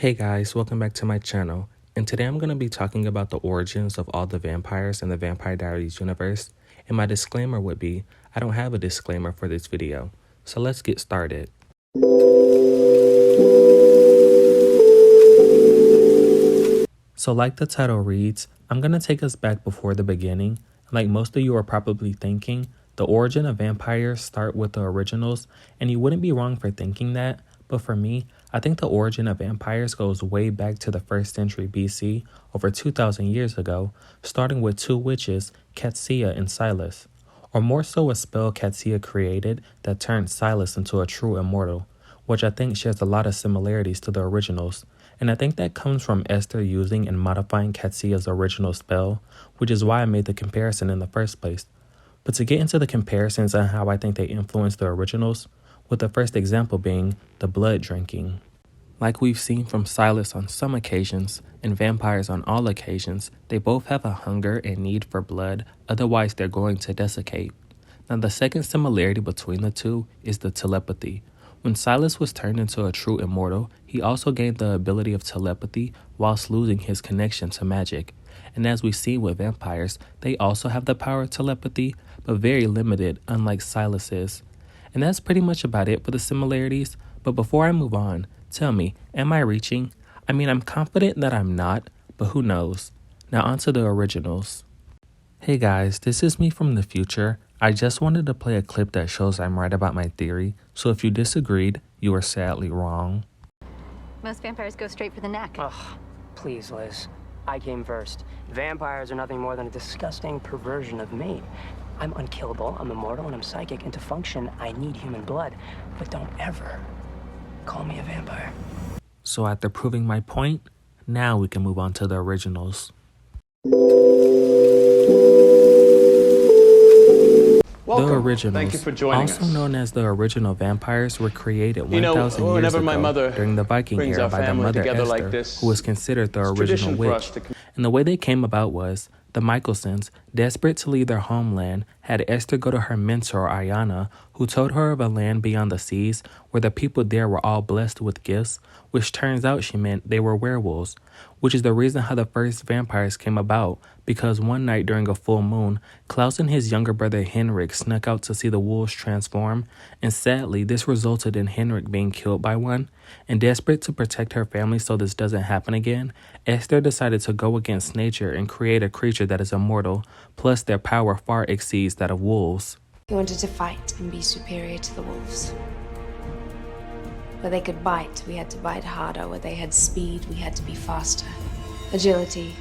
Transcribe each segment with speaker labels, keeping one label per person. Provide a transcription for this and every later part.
Speaker 1: Hey guys, welcome back to my channel, and today I'm going to be talking about the origins of all the vampires in the Vampire Diaries universe, and my disclaimer would be, I don't have a disclaimer for this video, so let's get started. So like the title reads, I'm going to take us back before the beginning. Like most of you are probably thinking, the origin of vampires start with the originals, and you wouldn't be wrong for thinking that, but for me, I think the origin of vampires goes way back to the 1st century BC, over 2,000 years ago, starting with two witches, Catsia and Silas. Or more so a spell Catsia created that turned Silas into a true immortal, which I think shares a lot of similarities to the originals. And I think that comes from Esther using and modifying Catsia's original spell, which is why I made the comparison in the first place. But to get into the comparisons and how I think they influenced the originals, with the first example being the blood drinking. Like we've seen from Silas on some occasions, and vampires on all occasions, they both have a hunger and need for blood, otherwise they're going to desiccate. Now the second similarity between the two is the telepathy. When Silas was turned into a true immortal, he also gained the ability of telepathy whilst losing his connection to magic. And as we see with vampires, they also have the power of telepathy, but very limited, unlike Silas is. And that's pretty much about it for the similarities, but before I move on, tell me, am I reaching? I mean, I'm confident that I'm not, but who knows? Now onto the originals. Hey guys, this is me from the future. I just wanted to play a clip that shows I'm right about my theory, so if you disagreed, you are sadly wrong.
Speaker 2: Most vampires go straight for the neck.
Speaker 3: Ugh, please, Liz. I came first. Vampires are nothing more than a disgusting perversion of me. I'm unkillable, I'm immortal, and I'm psychic, and to function, I need human blood. But don't ever call me a vampire.
Speaker 1: So after proving my point, now we can move on to the originals.
Speaker 4: Welcome.
Speaker 1: The originals,
Speaker 4: Thank you for joining
Speaker 1: also
Speaker 4: us.
Speaker 1: known as the original vampires, were created 1,000 years
Speaker 4: whenever my
Speaker 1: ago
Speaker 4: mother
Speaker 1: during the Viking
Speaker 4: brings
Speaker 1: era
Speaker 4: our
Speaker 1: by the
Speaker 4: family
Speaker 1: mother
Speaker 4: together
Speaker 1: Esther,
Speaker 4: like this,
Speaker 1: who was considered the
Speaker 4: it's
Speaker 1: original
Speaker 4: tradition for us
Speaker 1: witch.
Speaker 4: to
Speaker 1: And the way they came about was, the Michaelsons, desperate to leave their homeland, had Esther go to her mentor Ayanna, who told her of a land beyond the seas where the people there were all blessed with gifts, which turns out she meant they were werewolves, which is the reason how the first vampires came about, because one night during a full moon, Klaus and his younger brother Henrik snuck out to see the wolves transform, and sadly this resulted in Henrik being killed by one, and desperate to protect her family so this doesn't happen again, Esther decided to go against nature and create a creature that is immortal, plus their power far exceeds that of wolves.
Speaker 5: He wanted to fight and be superior to the wolves. Where they could bite, we had to bite harder. Where they had speed, we had to be faster. Agility,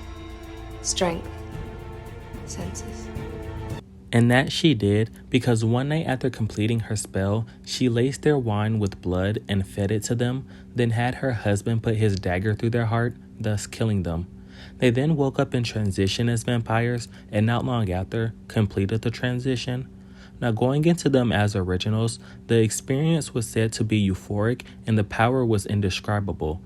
Speaker 5: strength, senses.
Speaker 1: And that she did, because one night after completing her spell, she laced their wine with blood and fed it to them, then had her husband put his dagger through their heart, thus killing them. They then woke up in transition as vampires, and not long after, completed the transition. Now going into them as originals, the experience was said to be euphoric and the power was indescribable.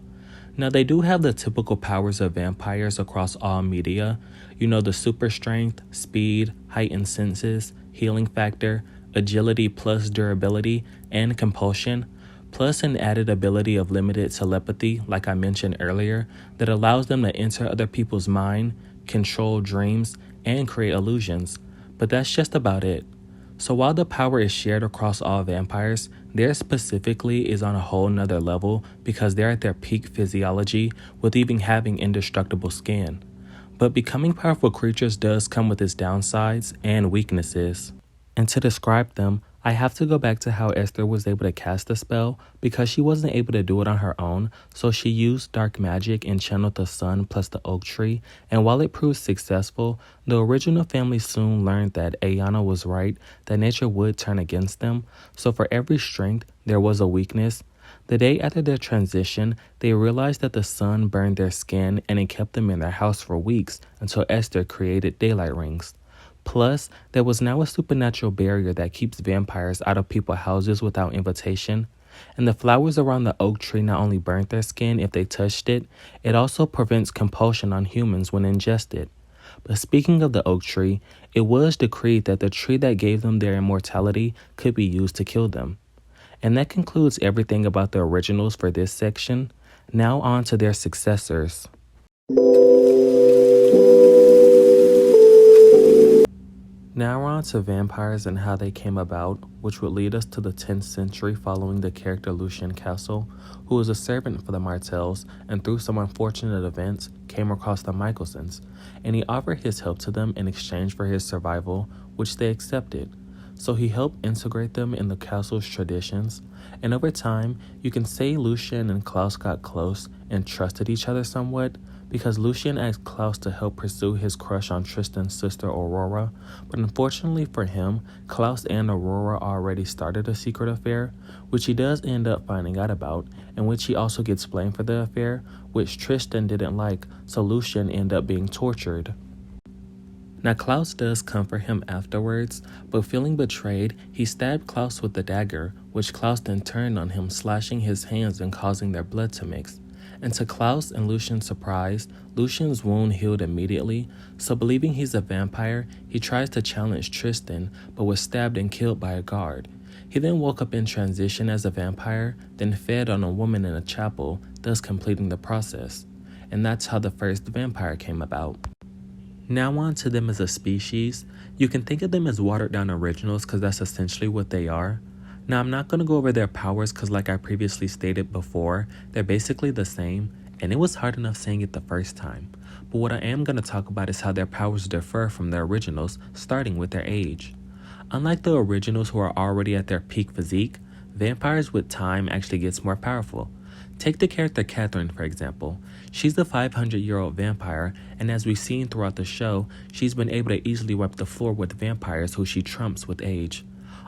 Speaker 1: Now they do have the typical powers of vampires across all media, the super strength, speed, heightened senses, healing factor, agility plus durability, and compulsion, plus an added ability of limited telepathy, like I mentioned earlier, that allows them to enter other people's mind, control dreams, and create illusions. But that's just about it. So while the power is shared across all vampires, theirs specifically is on a whole nother level because they're at their peak physiology with even having indestructible skin. But becoming powerful creatures does come with its downsides and weaknesses. And to describe them, I have to go back to how Esther was able to cast the spell because she wasn't able to do it on her own, so she used dark magic and channeled the sun plus the oak tree, and while it proved successful, the original family soon learned that Ayanna was right, that nature would turn against them, so for every strength, there was a weakness. The day after their transition, they realized that the sun burned their skin and it kept them in their house for weeks until Esther created daylight rings. Plus, there was now a supernatural barrier that keeps vampires out of people's houses without invitation. And the flowers around the oak tree not only burnt their skin if they touched it, it also prevents compulsion on humans when ingested. But speaking of the oak tree, it was decreed that the tree that gave them their immortality could be used to kill them. And that concludes everything about the originals for this section. Now on to their successors. Now we're on to vampires and how they came about, which would lead us to the 10th century following the character Lucien Castle, who was a servant for the Martells and through some unfortunate events came across the Michelsons, and he offered his help to them in exchange for his survival, which they accepted. So he helped integrate them in the castle's traditions, and over time, you can say Lucien and Klaus got close and trusted each other somewhat, because Lucien asked Klaus to help pursue his crush on Tristan's sister Aurora, but unfortunately for him, Klaus and Aurora already started a secret affair, which he does end up finding out about, and which he also gets blamed for the affair, which Tristan didn't like, so Lucien ended up being tortured. Now Klaus does comfort him afterwards, but feeling betrayed, he stabbed Klaus with the dagger, which Klaus then turned on him, slashing his hands and causing their blood to mix. And to Klaus and Lucien's surprise, Lucien's wound healed immediately, so believing he's a vampire, he tries to challenge Tristan, but was stabbed and killed by a guard. He then woke up in transition as a vampire, then fed on a woman in a chapel, thus completing the process. And that's how the first vampire came about. Now on to them as a species. You can think of them as watered down originals because that's essentially what they are. Now I'm not going to go over their powers because like I previously stated before, they're basically the same, and it was hard enough saying it the first time. But what I am going to talk about is how their powers differ from their originals, starting with their age. Unlike the originals who are already at their peak physique, vampires with time actually gets more powerful. Take the character Catherine, for example. She's a 500-year-old vampire, and as we've seen throughout the show, she's been able to easily wipe the floor with vampires who she trumps with age.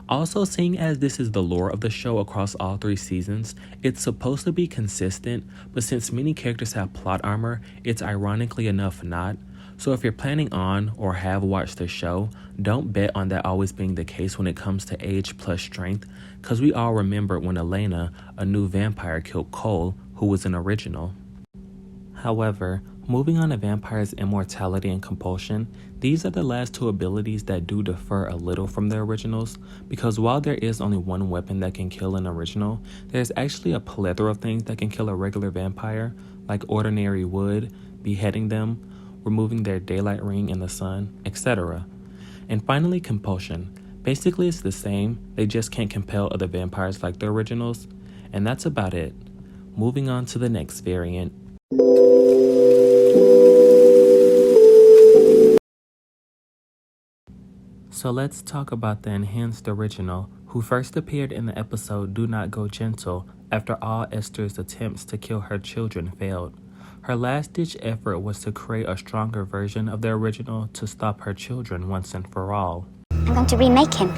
Speaker 1: Also, seeing as this is the lore of the show across all 3 seasons, it's supposed to be consistent, but since many characters have plot armor, it's ironically enough not. So if you're planning on or have watched the show, don't bet on that always being the case when it comes to age plus strength, because we all remember when Elena, a new vampire, killed Cole, who was an original. However, moving on to vampires' immortality and compulsion, these are the last 2 abilities that do differ a little from the originals, because while there is only one weapon that can kill an original, there's actually a plethora of things that can kill a regular vampire, like ordinary wood, beheading them, removing their daylight ring in the sun, etc. And finally, compulsion. Basically it's the same, they just can't compel other vampires like the originals, and that's about it. Moving on to the next variant. So let's talk about the enhanced original, who first appeared in the episode Do Not Go Gentle after all Esther's attempts to kill her children failed. Her last-ditch effort was to create a stronger version of the original to stop her children once and for all.
Speaker 4: I'm going to remake him.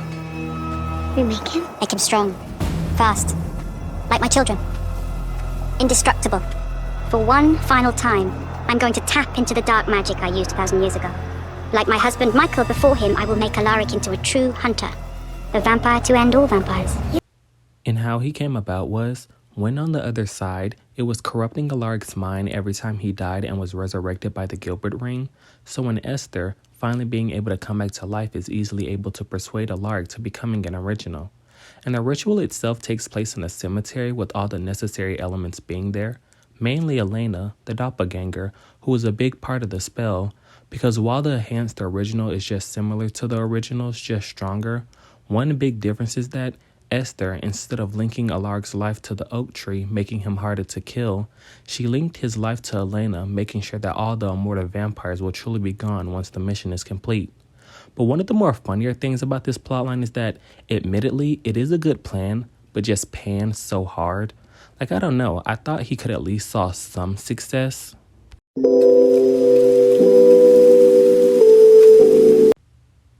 Speaker 4: Remake him? Make him strong. Fast. Like my children. Indestructible. For one final time, I'm going to tap into the dark magic I used 1,000 years ago. Like my husband Michael before him, I will make Alaric into a true hunter. A vampire to end all vampires.
Speaker 1: And how he came about was, when on the other side, it was corrupting Alaric's mind every time he died and was resurrected by the Gilbert ring. So when Esther, finally being able to come back to life, is easily able to persuade Alaric to becoming an original. And the ritual itself takes place in a cemetery with all the necessary elements being there. Mainly Elena, the doppelganger, who was a big part of the spell, because while the enhanced original is just similar to the originals, just stronger, one big difference is that Esther, instead of linking Alaric's life to the oak tree, making him harder to kill, she linked his life to Elena, making sure that all the immortal vampires will truly be gone once the mission is complete. But one of the more funnier things about this plotline is that, admittedly, it is a good plan, but just panned so hard. Like, I don't know, I thought he could at least saw some success.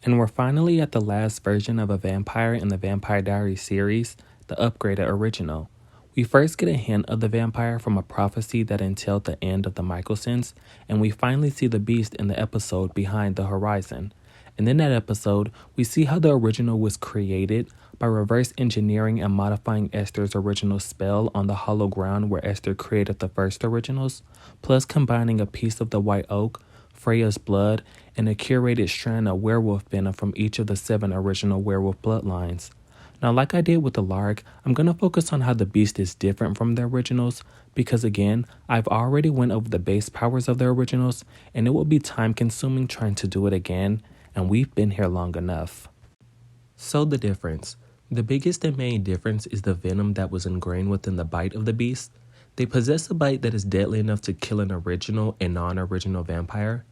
Speaker 1: And we're finally at the last version of a vampire in the Vampire Diaries series, the upgraded original. We first get a hint of the vampire from a prophecy that entailed the end of the Michelsons, and we finally see the beast in the episode Behind the Horizon. And in that episode, we see how the original was created by reverse engineering and modifying Esther's original spell on the hollow ground where Esther created the first originals, plus combining a piece of the white oak, Freya's blood, and a curated strand of werewolf venom from each of the 7 original werewolf bloodlines. Now, like I did with the Lark, I'm going to focus on how the Beast is different from the originals because again, I've already went over the base powers of the originals and it will be time consuming trying to do it again, and we've been here long enough. So the difference. The biggest and main difference is the venom that was ingrained within the bite of the Beast. They possess a bite that is deadly enough to kill an original and non-original vampire.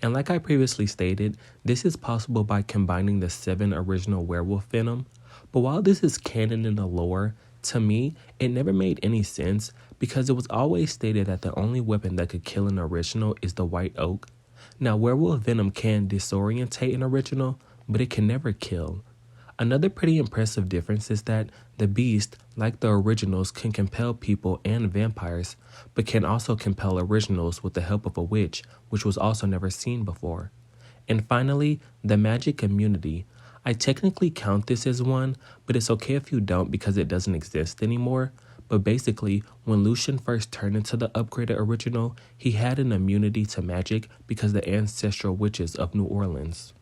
Speaker 1: And like I previously stated, this is possible by combining the 7 original werewolf venom. But while this is canon in the lore, to me, it never made any sense because it was always stated that the only weapon that could kill an original is the white oak. Now, werewolf venom can disorientate an original, but it can never kill. Another pretty impressive difference is that the Beast, like the originals, can compel people and vampires, but can also compel originals with the help of a witch, which was also never seen before. And finally, the magic immunity. I technically count this as one, but it's okay if you don't because it doesn't exist anymore. But basically, when Lucian first turned into the upgraded original, he had an immunity to magic because the ancestral witches of New Orleans.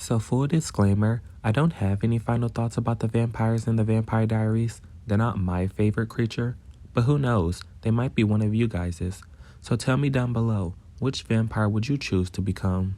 Speaker 1: So full disclaimer, I don't have any final thoughts about the vampires in the Vampire Diaries. They're not my favorite creature, but who knows, they might be one of you guys's. So tell me down below, which vampire would you choose to become?